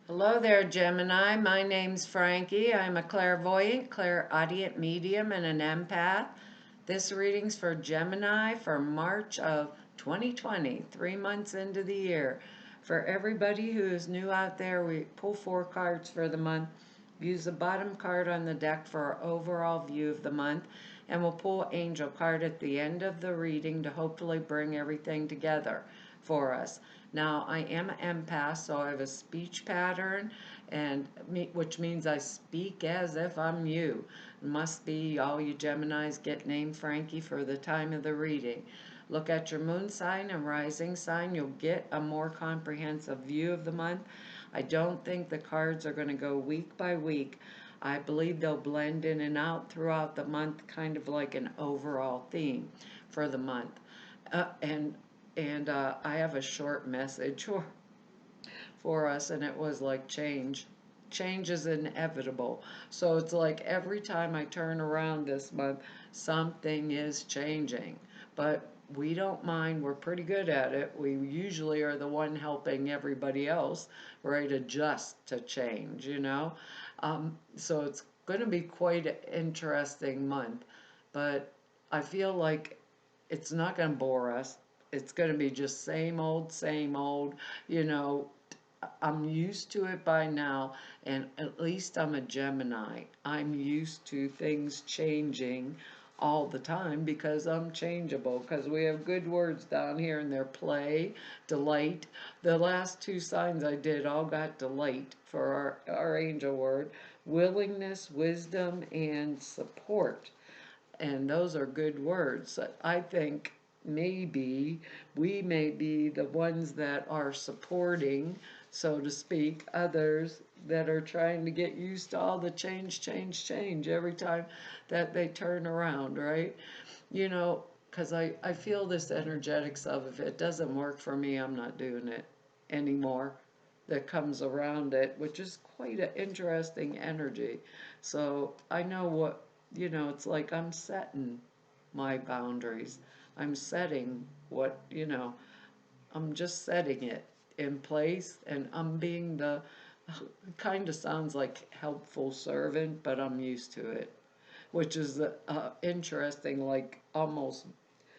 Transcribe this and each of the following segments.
Hello there, Gemini. My name's Frankie. I'm a clairvoyant, clairaudient medium, and an empath. This reading's for Gemini for March of 2020, 3 months into the year. For everybody who is new out there, we pull 4 cards for the month. Use the bottom card on the deck for our overall view of the month, and we'll pull Angel card at the end of the reading to hopefully bring everything together for us. Now, I am an empath, so I have a speech pattern, which means I speak as if I'm you. It must be all you Geminis get named Frankie for the time of the reading. Look at your moon sign and rising sign. You'll get a more comprehensive view of the month. I don't think the cards are going to go week by week. I believe they'll blend in and out throughout the month, kind of like an overall theme for the month. Uh, and and I have a short message for us, and it was like change. Change is inevitable. So it's like every time I turn around this month, something is changing. But we don't mind, we're pretty good at it. We usually are the one helping everybody else, right, adjust to change. So it's going to be quite an interesting month. But I feel like it's not going to bore us. It's going to be just same old, you know. I'm used to it by now, and at least I'm a Gemini. I'm used to things changing all the time because I'm changeable, because we have good words down here and they're play, delight. The last 2 signs I did all got delight for our angel word, willingness, wisdom, and support. And those are good words. I think maybe we may be the ones that are supporting, so to speak, others that are trying to get used to all the change every time that they turn around, right? Because I feel this energetics of, if it doesn't work for me, I'm not doing it anymore, that comes around it, which is quite an interesting energy. So I know it's like I'm setting my boundaries. I'm setting I'm just setting it in place, and I'm being the, kind of sounds like helpful servant, but I'm used to it, which is interesting, like almost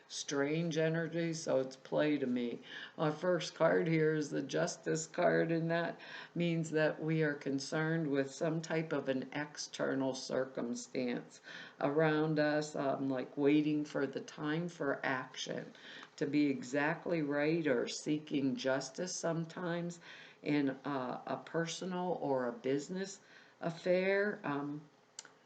strange energy, so it's play to me. Our first card here is the Justice card, and that means that we are concerned with some type of an external circumstance around us, like waiting for the time for action to be exactly right, or seeking justice sometimes in a personal or a business affair.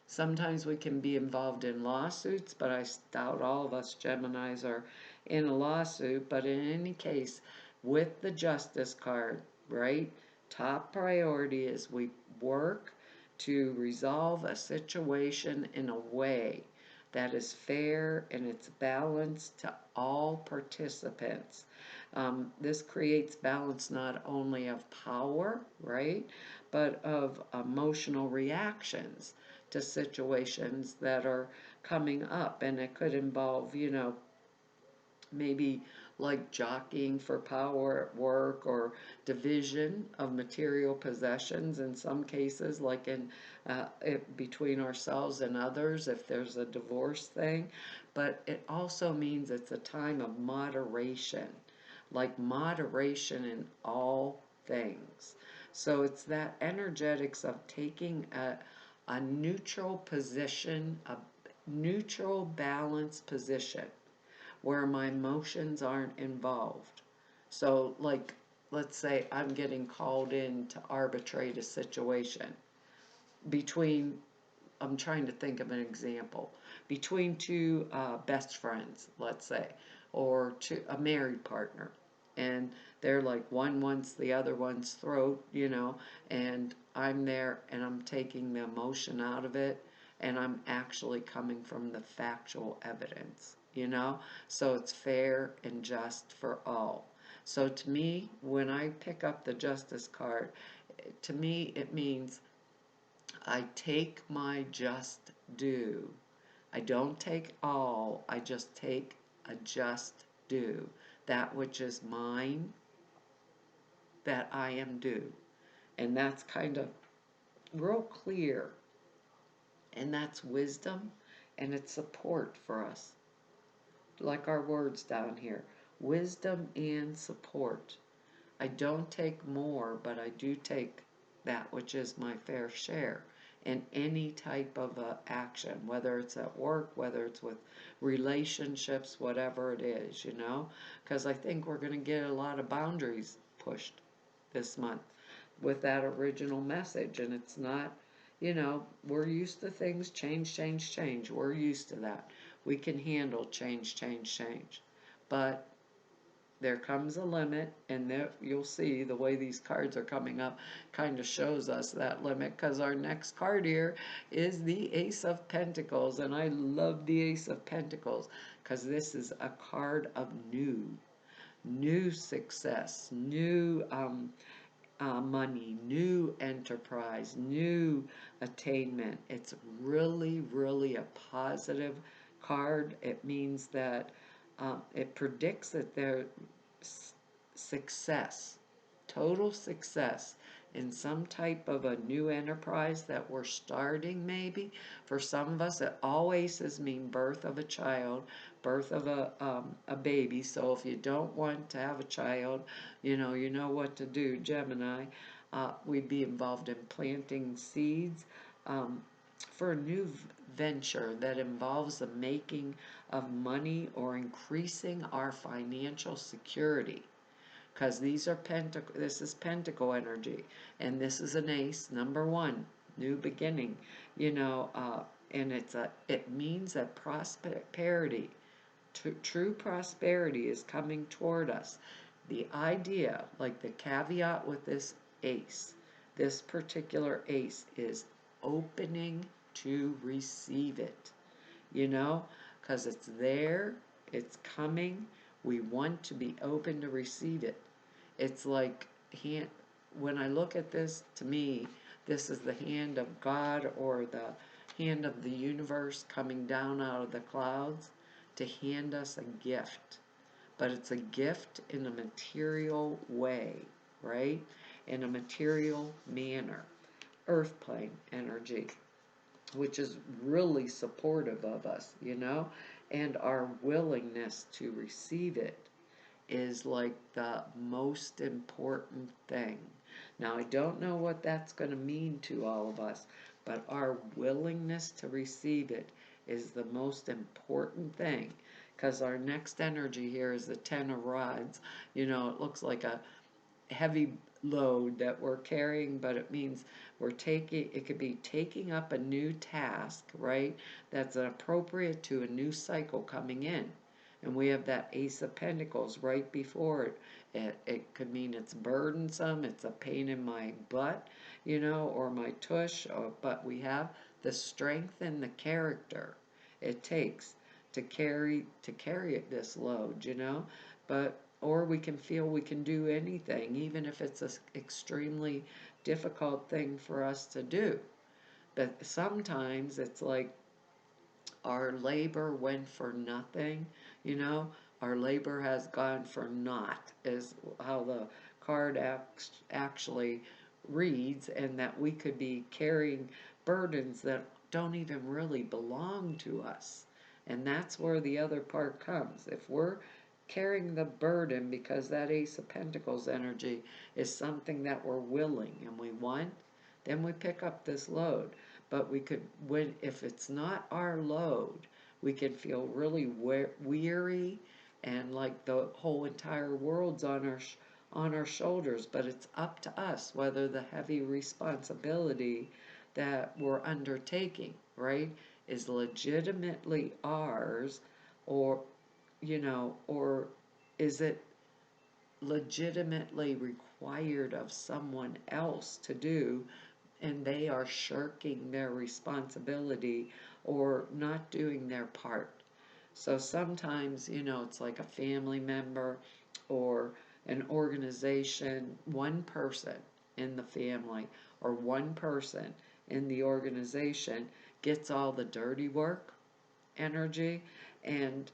Sometimes we can be involved in lawsuits, but I doubt all of us Geminis are in a lawsuit. But in any case, with the Justice card, right? Top priority is we work to resolve a situation in a way that is fair and it's balanced to all participants. This creates balance not only of power, right, but of emotional reactions to situations that are coming up. And it could involve, maybe like jockeying for power at work, or division of material possessions in some cases, like between ourselves and others if there's a divorce thing. But it also means it's a time of moderation, like moderation in all things. So it's that energetics of taking a neutral position, a neutral balanced position where my emotions aren't involved. So, like, let's say I'm getting called in to arbitrate a situation between, I'm trying to think of an example, between two best friends, let's say, or a married partner. And they're like, one wants the other one's throat, and I'm there and I'm taking the emotion out of it, and I'm actually coming from the factual evidence. So it's fair and just for all. So to me, when I pick up the Justice card, to me it means I take my just due. I don't take all, I just take a just due. That which is mine, that I am due. And that's kind of real clear. And that's wisdom and it's support for us. Like our words down here, wisdom and support. I don't take more, but I do take that which is my fair share in any type of action, whether it's at work, whether it's with relationships, whatever it is, you know, because I think we're going to get a lot of boundaries pushed this month with that original message. And it's not, you know, we're used to things change, change, change. We're used to that. We can handle change, change, change. But there comes a limit, and there you'll see the way these cards are coming up kind of shows us that limit, because our next card here is the Ace of Pentacles, and I love the Ace of Pentacles because this is a card of new success, new money, new enterprise, new attainment. It's really, really a positive card. It means that it predicts that there's success, total success in some type of a new enterprise that we're starting, maybe. For some of us, it always mean birth of a child, birth of a baby. So if you don't want to have a child, you know what to do, Gemini. We'd be involved in planting seeds for a new venture that involves the making of money or increasing our financial security. Because these are this is pentacle energy, and this is an ace, number one, new beginning, and it means that prosperity, true prosperity is coming toward us. The idea, like the caveat with this particular ace is opening to receive it, because it's there, it's coming. We want to be open to receive it. It's like when I look at this, to me, this is the hand of God or the hand of the universe coming down out of the clouds to hand us a gift. But it's a gift in a material way, right? In a material manner. Earth plane energy, which is really supportive of us, and our willingness to receive it is like the most important thing. Now, I don't know what that's going to mean to all of us, but our willingness to receive it is the most important thing, because our next energy here is the Ten of Rods. It looks like a heavy load that we're carrying, but it means it could be taking up a new task, right? That's appropriate to a new cycle coming in. And we have that Ace of Pentacles right before it. It could mean it's burdensome, it's a pain in my butt, or my tush, but we have the strength and the character it takes to carry this load, but or we can feel we can do anything, even if it's an extremely difficult thing for us to do. But sometimes it's like our labor went for nothing, our labor has gone for naught, is how the card actually reads, and that we could be carrying burdens that don't even really belong to us. And that's where the other part comes. If we're carrying the burden because that Ace of Pentacles energy is something that we're willing and we want, then we pick up this load. But if it's not our load, we can feel really weary and like the whole entire world's on our shoulders. But it's up to us whether the heavy responsibility that we're undertaking, right, is legitimately ours, or or is it legitimately required of someone else to do, and they are shirking their responsibility or not doing their part. So sometimes, it's like a family member or an organization, one person in the family or one person in the organization gets all the dirty work energy, and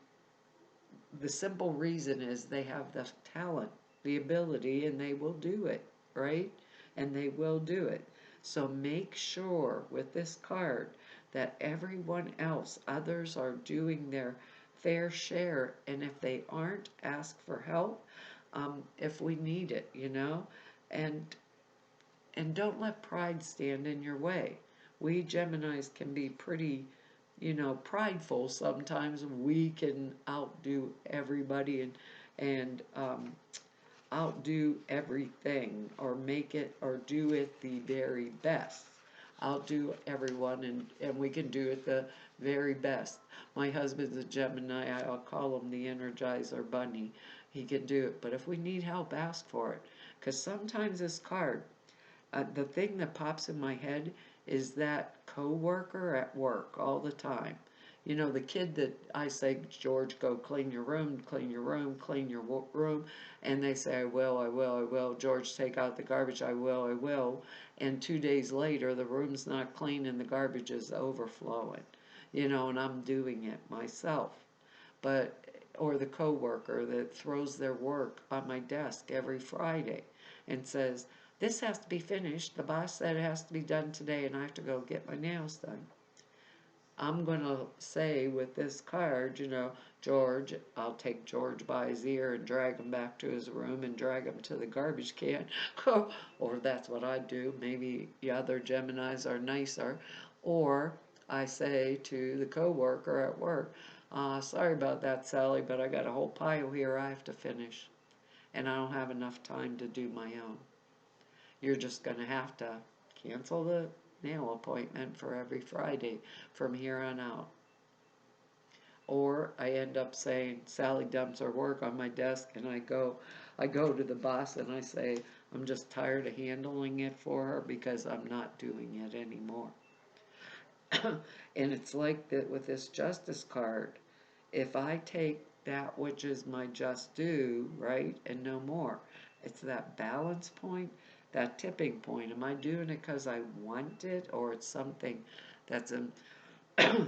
the simple reason is they have the talent, the ability, and they will do it, right? and they will do it. So make sure with this card that everyone else, others are doing their fair share, and if they aren't, ask for help if we need it, and don't let pride stand in your way. We Geminis can be pretty, prideful sometimes. We can outdo everybody and outdo everything, or make it or do it the very best. Outdo everyone, and we can do it the very best. My husband's a Gemini. I'll call him the Energizer Bunny. He can do it. But if we need help, ask for it. Because sometimes this card, the thing that pops in my head is that coworker at work all the time. The kid that I say, George, go clean your room, clean your room, clean your room. And they say, I will, I will, I will. George, take out the garbage, I will, I will. And 2 days later, the room's not clean and the garbage is overflowing. And I'm doing it myself. But, or the coworker that throws their work on my desk every Friday and says, this has to be finished. The boss said it has to be done today and I have to go get my nails done. I'm going to say with this card, George, I'll take George by his ear and drag him back to his room and drag him to the garbage can. Or that's what I do. Maybe the other Geminis are nicer. Or I say to the coworker at work, sorry about that, Sally, but I got a whole pile here I have to finish. And I don't have enough time to do my own. You're just going to have to cancel the nail appointment for every Friday from here on out. Or I end up saying, Sally dumps her work on my desk, and I go to the boss and I say, I'm just tired of handling it for her because I'm not doing it anymore. And it's like that with this Justice card. If I take that which is my just due, right, and no more, it's that balance point, that tipping point. Am I doing it because I want it, or it's something that's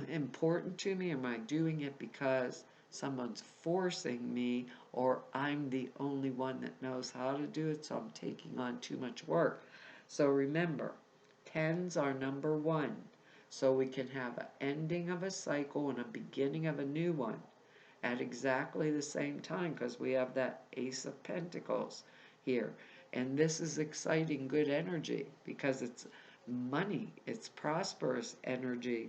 important to me? Am I doing it because someone's forcing me, or I'm the only one that knows how to do it, so I'm taking on too much work? So remember, tens are number one. So we can have an ending of a cycle and a beginning of a new one at exactly the same time, because we have that Ace of Pentacles here. And this is exciting, good energy, because it's money, it's prosperous energy.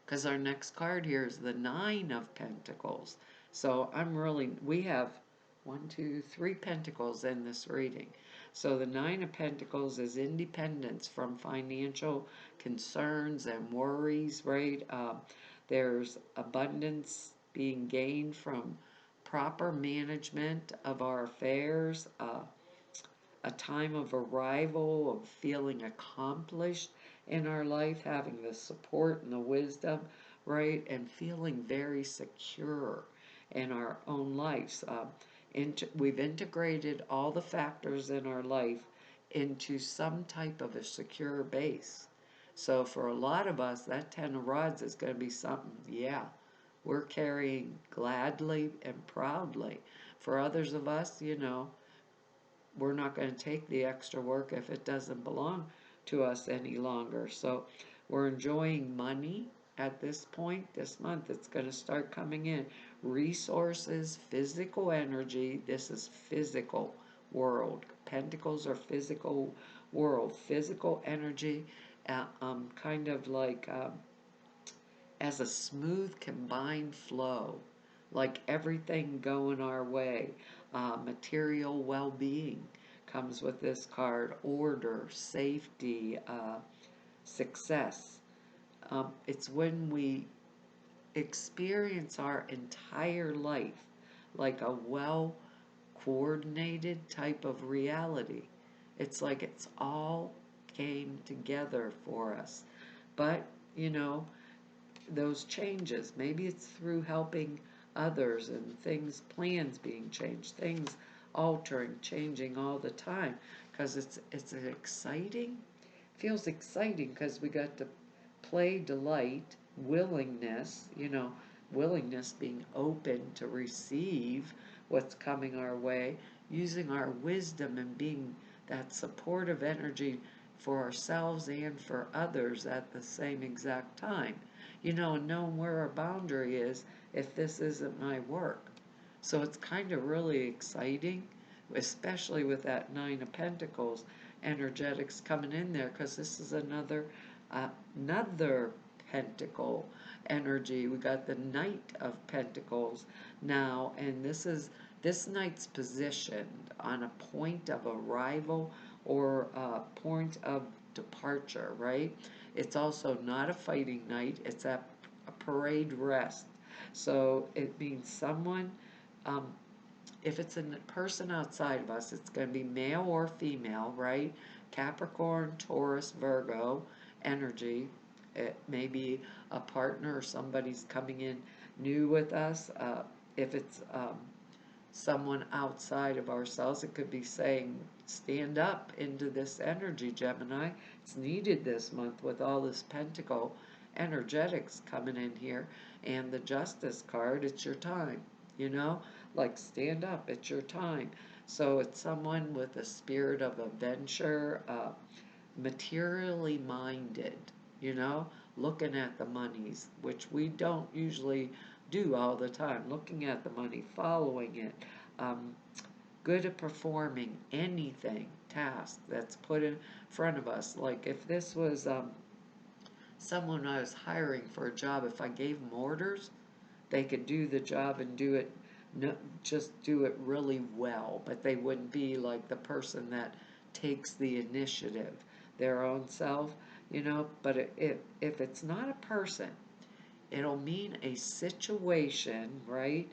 Because our next card here is the Nine of Pentacles. So we have 3 pentacles in this reading. So the Nine of Pentacles is independence from financial concerns and worries, right? There's abundance being gained from proper management of our affairs, a time of arrival, of feeling accomplished in our life, having the support and the wisdom, right? And feeling very secure in our own lives. We've integrated all the factors in our life into some type of a secure base. So for a lot of us, that 10 of rods is going to be something, yeah, we're carrying gladly and proudly. For others of us, we're not going to take the extra work if it doesn't belong to us any longer. So we're enjoying money at this point. This month it's going to start coming in. Resources, physical energy. This is physical world. Pentacles are physical world. Physical energy, kind of like as a smooth combined flow, like everything going our way. Material well-being comes with this card. Order, safety, success. It's when we experience our entire life like a well-coordinated type of reality. It's like it's all came together for us. But, those changes, maybe it's through helping others and things, plans being changed, things altering, changing all the time, because it's exciting. Feels exciting because we got to play, delight, willingness, willingness, being open to receive what's coming our way, using our wisdom and being that supportive energy for ourselves and for others at the same exact time. And knowing where our boundary is if this isn't my work. So it's kind of really exciting, especially with that Nine of Pentacles energetics coming in there, because this is another pentacle energy. We got the Knight of Pentacles now, and this knight's positioned on a point of arrival or a point of departure, right? It's also not a fighting knight, it's a parade rest. So it means someone, um, if it's a person outside of us, it's going to be male or female, right? Capricorn, Taurus, Virgo energy. It may be a partner or somebody's coming in new with us. If it's someone outside of ourselves, it could be saying, stand up into this energy, Gemini. It's needed this month with all this pentacle energetics coming in here. And the Justice card, it's your time, like stand up, it's your time. So it's someone with a spirit of adventure, materially minded, you know, looking at the monies, which we don't usually do all the time, looking at the money, following it, um, good at performing anything, task that's put in front of us. Like if this was someone I was hiring for a job, if I gave them orders, they could do the job and do it, no, just do it really well, but they wouldn't be like the person that takes the initiative, their own self, But if it's not a person, it'll mean a situation, right,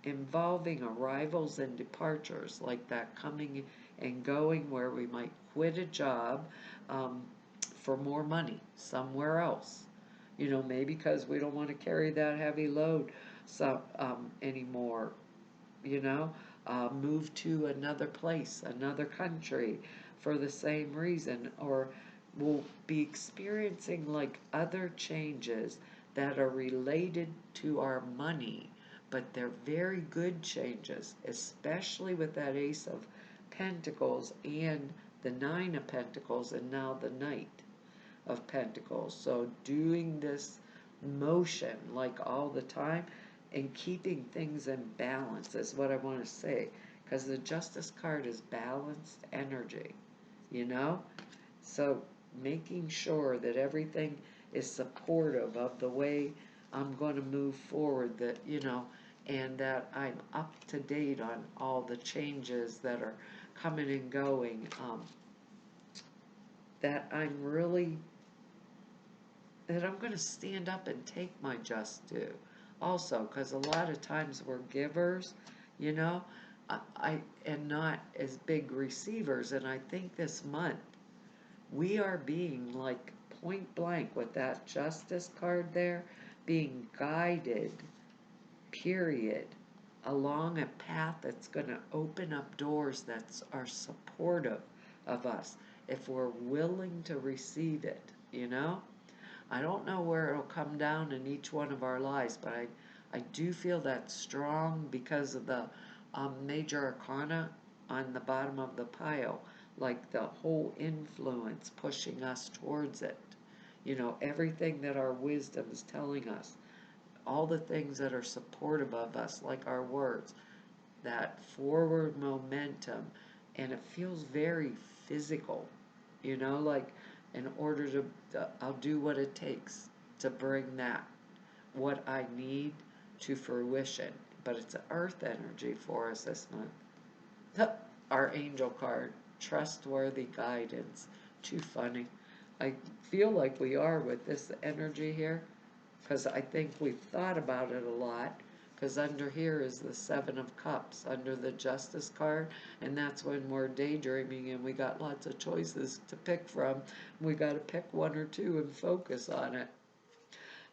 involving arrivals and departures, like that coming and going where we might quit a job um, for more money somewhere else. Maybe because we don't want to carry that heavy load anymore, you know, move to another place, another country for the same reason, or we'll be experiencing like other changes that are related to our money, but they're very good changes, especially with that Ace of Pentacles and the Nine of Pentacles and now the Knight of Pentacles. So doing this motion like all the time and keeping things in balance is what I want to say, because the Justice card is balanced energy, you know? So making sure that everything is supportive of the way I'm going to move forward, that, and that I'm up to date on all the changes that are coming and going, that I'm going to stand up and take my just due. Also, because a lot of times we're givers, you know, and not as big receivers. And I think this month we are being like point blank with that Justice card there, being guided, period, along a path that's going to open up doors that are supportive of us if we're willing to receive it, I don't know where it'll come down in each one of our lives, but I do feel that strong because of the major arcana on the bottom of the pile, like the whole influence pushing us towards it. Everything that our wisdom is telling us, all the things that are supportive of us, like our words, that forward momentum, and it feels very physical, like in order I'll do what it takes to bring that, what I need to fruition. But it's an earth energy for us this month. Our angel card, trustworthy guidance. Too funny. I feel like we are with this energy here, because I think we've thought about it a lot, because under here is the Seven of Cups, under the Justice card, and that's when we're daydreaming and we got lots of choices to pick from. We got to pick one or two and focus on it.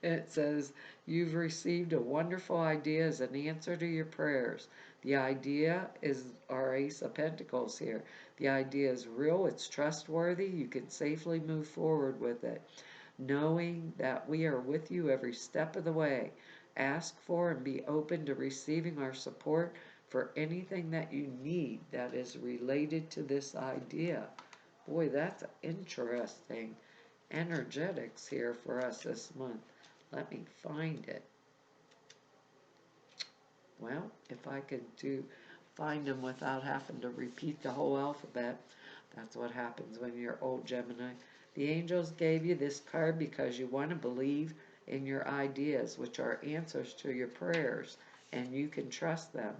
And it says, you've received a wonderful idea as an answer to your prayers. The idea is our Ace of Pentacles here. The idea is real, it's trustworthy, you can safely move forward with it, knowing that we are with you every step of the way. Ask for and be open to receiving our support for anything that you need that is related to this idea. Boy, that's interesting. Energetics here for us this month. Let me find it. Well, if I could find them without having to repeat the whole alphabet, that's what happens when you're old, Gemini. The angels gave you this card because you want to believe in your ideas, which are answers to your prayers, and you can trust them.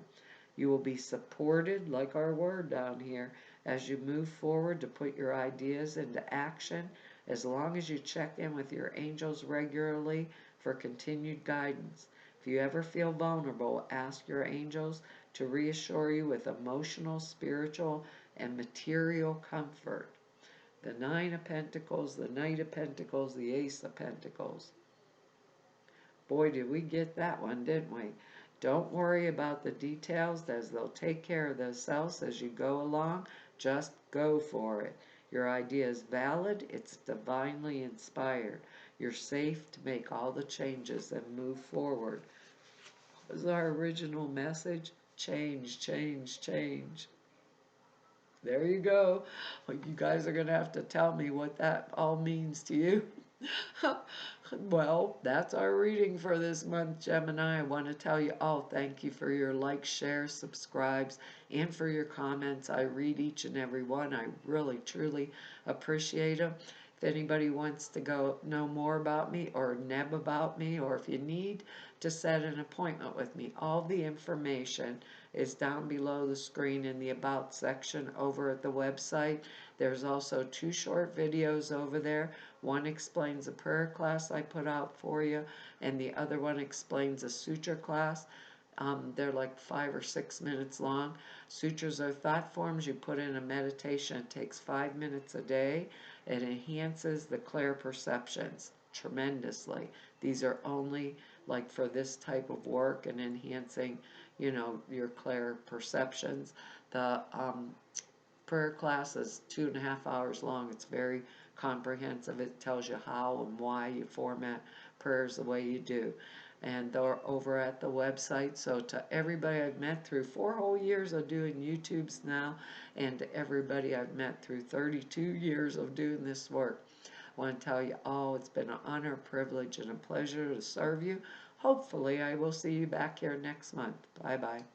You will be supported, like our word down here, as you move forward to put your ideas into action, as long as you check in with your angels regularly for continued guidance. If you ever feel vulnerable, ask your angels to reassure you with emotional, spiritual, and material comfort. The Nine of Pentacles, the Knight of Pentacles, the Ace of Pentacles. Boy, did we get that one, didn't we? Don't worry about the details, as they'll take care of themselves as you go along. Just go for it. Your idea is valid. It's divinely inspired. You're safe to make all the changes and move forward. What was our original message? Change, change, change. There you go. Well, you guys are going to have to tell me what that all means to you. Well, that's our reading for this month, Gemini. I want to tell you all thank you for your likes, shares, subscribes, and for your comments. I read each and every one. I really, truly appreciate them. If anybody wants to go know more about me or neb about me, or if you need to set an appointment with me, all the information is down below the screen in the About section over at the website. There's also 2 short videos over there. One explains a prayer class I put out for you, and the other one explains a suture class. They're like 5 or 6 minutes long. Sutras are thought forms you put in a meditation. It takes 5 minutes a day. It enhances the clear perceptions tremendously. These are only like for this type of work and enhancing, your clear perceptions. The prayer class is 2.5 hours long. It's very comprehensive. It tells you how and why you format prayers the way you do. And they're over at the website. So to everybody I've met through 4 whole years of doing YouTubes now, and to everybody I've met through 32 years of doing this work, I want to tell you all it's been an honor, a privilege, and a pleasure to serve you. Hopefully I will see you back here next month. Bye-bye.